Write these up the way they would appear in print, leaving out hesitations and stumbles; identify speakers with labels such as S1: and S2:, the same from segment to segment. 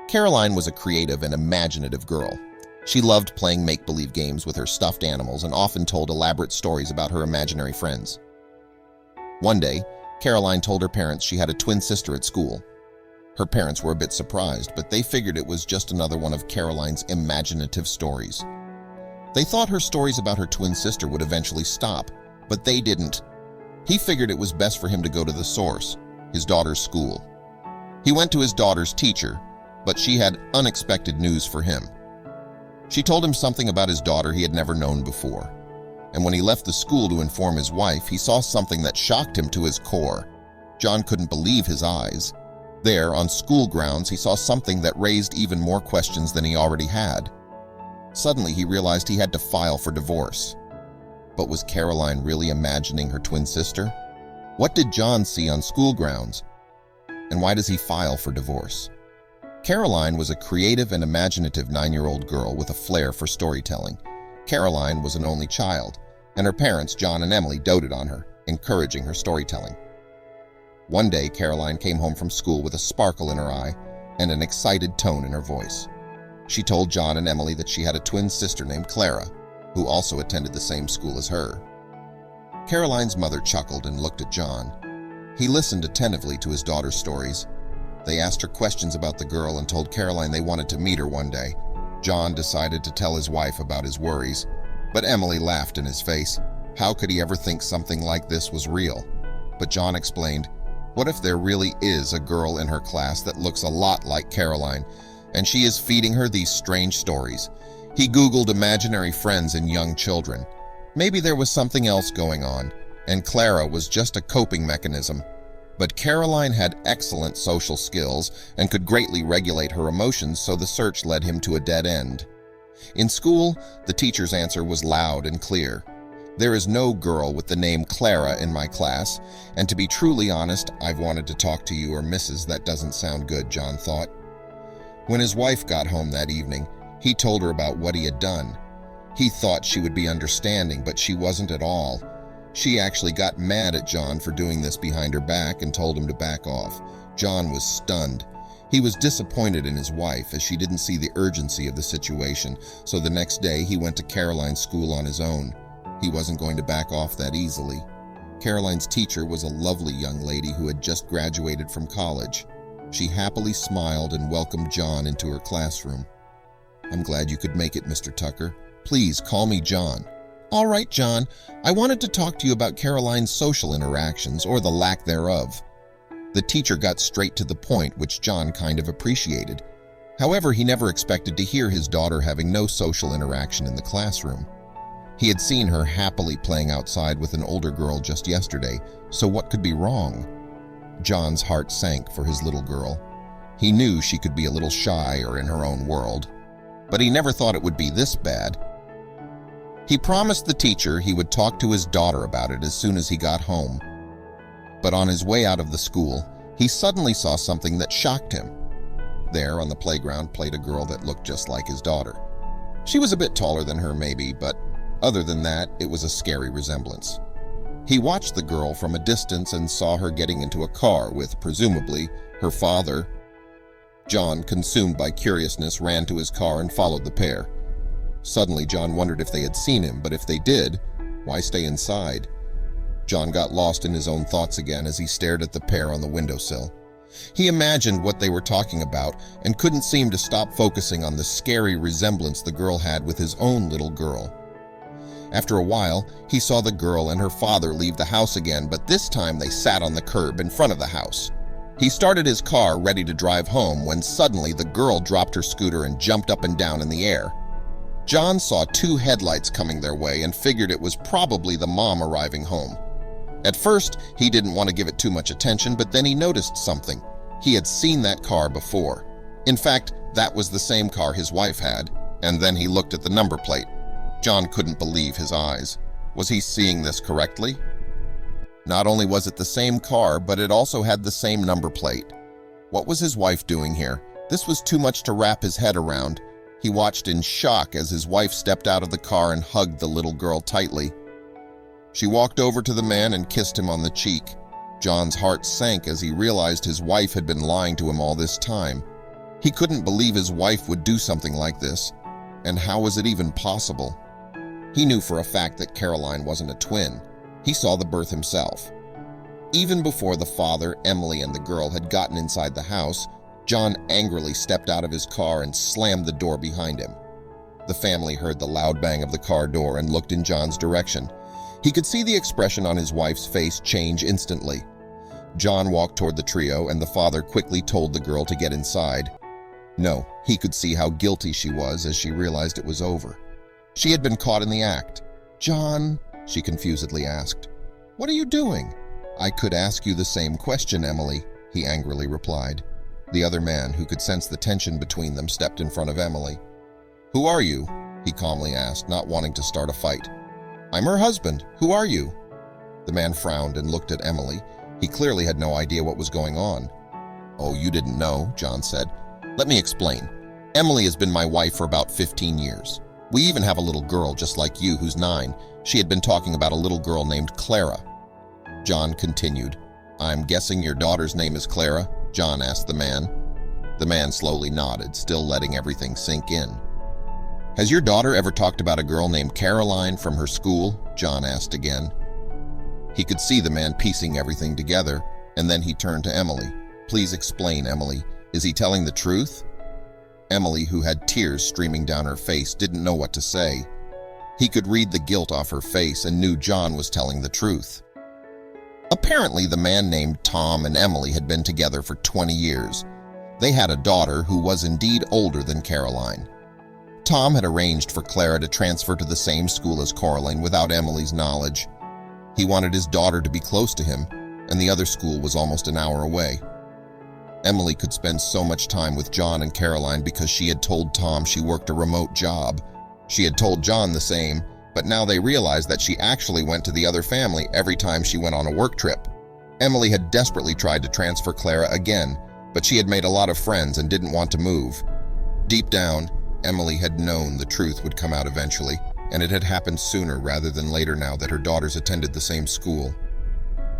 S1: Caroline was a creative and imaginative girl. She loved playing make-believe games with her stuffed animals and often told elaborate stories about her imaginary friends. One day, Caroline told her parents she had a twin sister at school. Her parents were a bit surprised, but they figured it was just another one of Caroline's imaginative stories. They thought her stories about her twin sister would eventually stop, but they didn't. He figured it was best for him to go to the source, his daughter's school. He went to his daughter's teacher, but she had unexpected news for him. She told him something about his daughter he had never known before. And when he left the school to inform his wife, he saw something that shocked him to his core. John couldn't believe his eyes. There, on school grounds, he saw something that raised even more questions than he already had. Suddenly, he realized he had to file for divorce. But was Caroline really imagining her twin sister? What did John see on school grounds? And why does he file for divorce? Caroline was a creative and imaginative 9-year-old girl with a flair for storytelling. Caroline was an only child, and her parents, John and Emily, doted on her, encouraging her storytelling. One day, Caroline came home from school with a sparkle in her eye and an excited tone in her voice. She told John and Emily that she had a twin sister named Clara, who also attended the same school as her. Caroline's mother chuckled and looked at John. He listened attentively to his daughter's stories. They asked her questions about the girl and told Caroline they wanted to meet her one day. John decided to tell his wife about his worries, but Emily laughed in his face. How could he ever think something like this was real? But John explained, what if there really is a girl in her class that looks a lot like Caroline, and she is feeding her these strange stories? He Googled imaginary friends in young children. Maybe there was something else going on, and Clara was just a coping mechanism. But Caroline had excellent social skills and could greatly regulate her emotions, so the search led him to a dead end. In school, the teacher's answer was loud and clear. There is no girl with the name Clara in my class, and to be truly honest, I've wanted to talk to you or Mrs. That doesn't sound good, John thought. When his wife got home that evening, he told her about what he had done. He thought she would be understanding, but she wasn't at all. She actually got mad at John for doing this behind her back and told him to back off. John was stunned. He was disappointed in his wife as she didn't see the urgency of the situation, so the next day he went to Caroline's school on his own. He wasn't going to back off that easily. Caroline's teacher was a lovely young lady who had just graduated from college. She happily smiled and welcomed John into her classroom. "I'm glad you could make it, Mr. Tucker. Please call me John." "All right, John. I wanted to talk to you about Caroline's social interactions, or the lack thereof." The teacher got straight to the point, which John kind of appreciated. However, he never expected to hear his daughter having no social interaction in the classroom. He had seen her happily playing outside with an older girl just yesterday, so what could be wrong? John's heart sank for his little girl. He knew she could be a little shy or in her own world, but he never thought it would be this bad. He promised the teacher he would talk to his daughter about it as soon as he got home. But on his way out of the school, he suddenly saw something that shocked him. There on the playground played a girl that looked just like his daughter. She was a bit taller than her maybe, but other than that, it was a scary resemblance. He watched the girl from a distance and saw her getting into a car with, presumably, her father. John, consumed by curiousness, ran to his car and followed the pair. Suddenly, John wondered if they had seen him, but if they did, why stay inside? John got lost in his own thoughts again as he stared at the pair on the windowsill. He imagined what they were talking about and couldn't seem to stop focusing on the scary resemblance the girl had with his own little girl. After a while, he saw the girl and her father leave the house again, but this time they sat on the curb in front of the house. He started his car, ready to drive home, when suddenly the girl dropped her scooter and jumped up and down in the air. John saw 2 headlights coming their way and figured it was probably the mom arriving home. At first, he didn't want to give it too much attention, but then he noticed something. He had seen that car before. In fact, that was the same car his wife had, and then he looked at the number plate. John couldn't believe his eyes. Was he seeing this correctly? Not only was it the same car, but it also had the same number plate. What was his wife doing here? This was too much to wrap his head around. He watched in shock as his wife stepped out of the car and hugged the little girl tightly. She walked over to the man and kissed him on the cheek. John's heart sank as he realized his wife had been lying to him all this time. He couldn't believe his wife would do something like this, and how was it even possible? He knew for a fact that Caroline wasn't a twin. He saw the birth himself. Even before the father, Emily, and the girl had gotten inside the house, John angrily stepped out of his car and slammed the door behind him. The family heard the loud bang of the car door and looked in John's direction. He could see the expression on his wife's face change instantly. John walked toward the trio, and the father quickly told the girl to get inside. No, he could see how guilty she was as she realized it was over. She had been caught in the act. "John," she confusedly asked, "what are you doing?" "I could ask you the same question, Emily," he angrily replied. The other man, who could sense the tension between them, stepped in front of Emily. "Who are you?" he calmly asked, not wanting to start a fight. "I'm her husband. Who are you?" The man frowned and looked at Emily. He clearly had no idea what was going on. "Oh, you didn't know," John said. "Let me explain. Emily has been my wife for about 15 years. We even have a little girl just like you who's 9. She had been talking about a little girl named Clara." John continued. "I'm guessing your daughter's name is Clara?" John asked the man. The man slowly nodded, still letting everything sink in. "Has your daughter ever talked about a girl named Caroline from her school?" John asked again. He could see the man piecing everything together, and then he turned to Emily. "Please explain, Emily. Is he telling the truth?" Emily, who had tears streaming down her face, didn't know what to say. He could read the guilt off her face and knew John was telling the truth. Apparently, the man named Tom and Emily had been together for 20 years. They had a daughter who was indeed older than Caroline. Tom had arranged for Clara to transfer to the same school as Caroline without Emily's knowledge. He wanted his daughter to be close to him, and the other school was almost an hour away. Emily could spend so much time with John and Caroline because she had told Tom she worked a remote job. She had told John the same, but now they realized that she actually went to the other family every time she went on a work trip. Emily had desperately tried to transfer Clara again, but she had made a lot of friends and didn't want to move. Deep down, Emily had known the truth would come out eventually, and it had happened sooner rather than later now that her daughters attended the same school.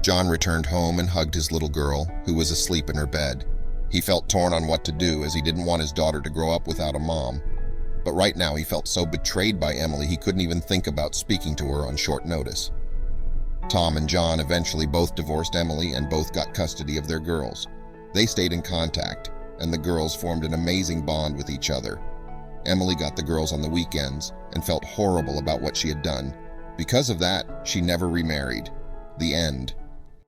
S1: John returned home and hugged his little girl, who was asleep in her bed. He felt torn on what to do as he didn't want his daughter to grow up without a mom. But right now he felt so betrayed by Emily he couldn't even think about speaking to her on short notice. Tom and John eventually both divorced Emily and both got custody of their girls. They stayed in contact, and the girls formed an amazing bond with each other. Emily got the girls on the weekends and felt horrible about what she had done. Because of that, she never remarried. The end.